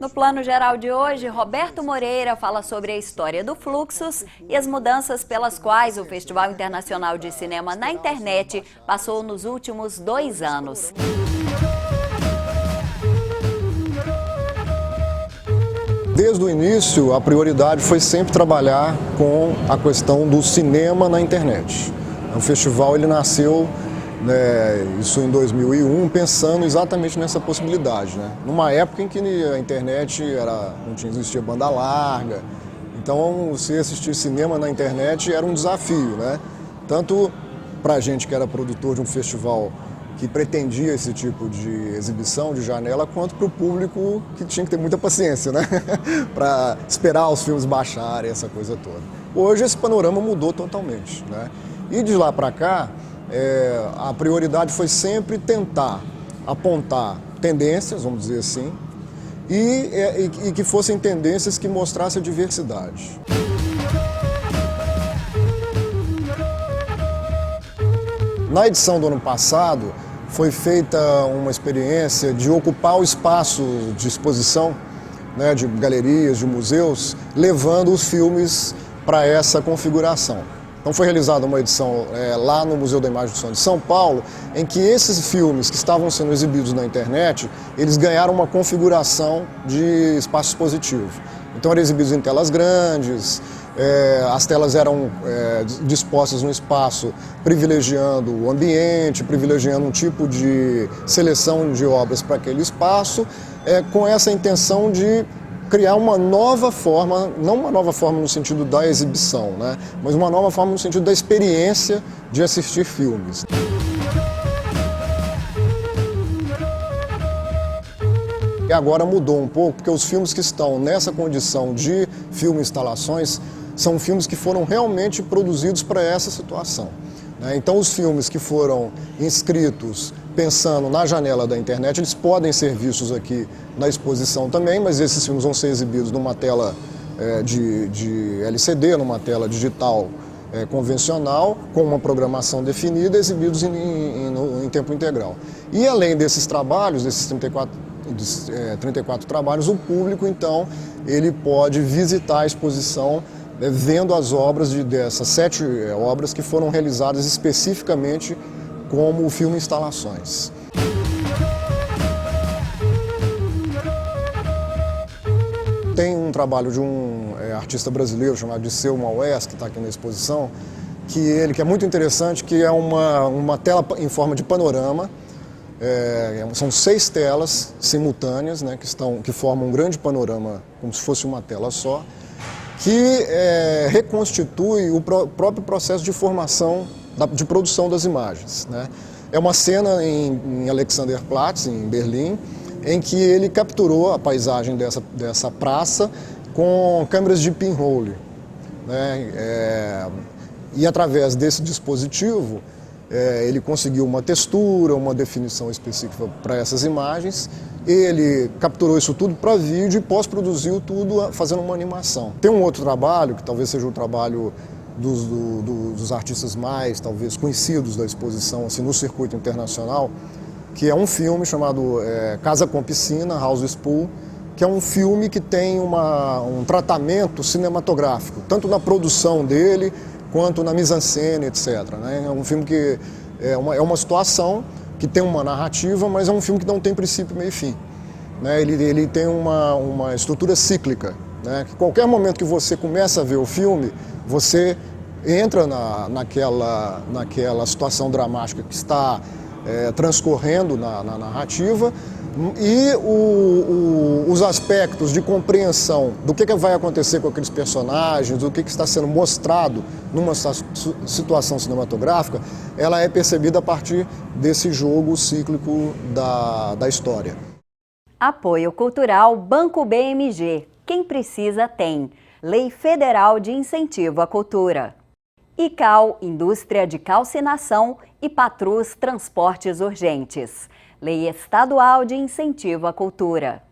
No Plano Geral de hoje, Roberto Moreira fala sobre a história do Fluxus e as mudanças pelas quais o Festival Internacional de Cinema na Internet passou nos últimos 2 anos. Desde o início, a prioridade foi sempre trabalhar com a questão do cinema na internet. O festival ele nasceu, isso em 2001, pensando exatamente nessa possibilidade, numa época em que a internet não existia banda larga, então você assistir cinema na internet era um desafio, tanto para a gente que era produtor de um festival que pretendia esse tipo de exibição de janela, quanto para o público que tinha que ter muita paciência, para esperar os filmes baixarem, essa coisa toda. Hoje esse panorama mudou totalmente, E de lá para cá, a prioridade foi sempre tentar apontar tendências, vamos dizer assim, e que fossem tendências que mostrassem a diversidade. Na edição do ano passado, foi feita uma experiência de ocupar o espaço de exposição, de galerias, de museus, levando os filmes para essa configuração. Então foi realizada uma edição lá no Museu da Imagem do Som de São Paulo, em que esses filmes que estavam sendo exibidos na internet, eles ganharam uma configuração de espaço expositivo. Então eram exibidos em telas grandes, as telas eram dispostas no espaço privilegiando o ambiente, privilegiando um tipo de seleção de obras para aquele espaço, com essa intenção de criar uma nova forma, não uma nova forma no sentido da exibição, mas uma nova forma no sentido da experiência de assistir filmes. E agora mudou um pouco, porque os filmes que estão nessa condição de filme-instalações são filmes que foram realmente produzidos para essa situação. Então os filmes que foram inscritos pensando na janela da internet, eles podem ser vistos aqui na exposição também, mas esses filmes vão ser exibidos numa tela de LCD, numa tela digital convencional, com uma programação definida, exibidos em tempo integral. E além desses trabalhos, desses 34 trabalhos, o público, então, ele pode visitar a exposição vendo as obras dessas 7 obras que foram realizadas especificamente como filme-instalações. Tem um trabalho de um artista brasileiro chamado Disseu Maués, que está aqui na exposição, que é muito interessante, que é uma tela em forma de panorama. São 6 telas simultâneas, que formam um grande panorama, como se fosse uma tela só, que reconstitui o próprio processo de formação, de produção das imagens. É uma cena em Alexanderplatz, em Berlim, em que ele capturou a paisagem dessa praça com câmeras de pinhole. E através desse dispositivo, ele conseguiu uma textura, uma definição específica para essas imagens. Ele capturou isso tudo para vídeo e pós-produziu tudo fazendo uma animação. Tem um outro trabalho, que talvez seja o trabalho dos artistas mais, talvez, conhecidos da exposição assim, no circuito internacional, que é um filme chamado Casa com Piscina, House Pool, que é um filme que tem um tratamento cinematográfico, tanto na produção dele, quanto na mise-en-scène, etc. É um filme que é uma situação que tem uma narrativa, mas é um filme que não tem princípio, meio e fim. Ele tem uma estrutura cíclica, que qualquer momento que você começa a ver o filme, você entra naquela situação dramática que está transcorrendo na narrativa, e os aspectos de compreensão do que vai acontecer com aqueles personagens, do que está sendo mostrado numa situação cinematográfica, ela é percebida a partir desse jogo cíclico da história. Apoio Cultural Banco BMG. Quem precisa tem. Lei Federal de Incentivo à Cultura. ICAL, Indústria de Calcinação, e Patrus Transportes Urgentes. Lei Estadual de Incentivo à Cultura.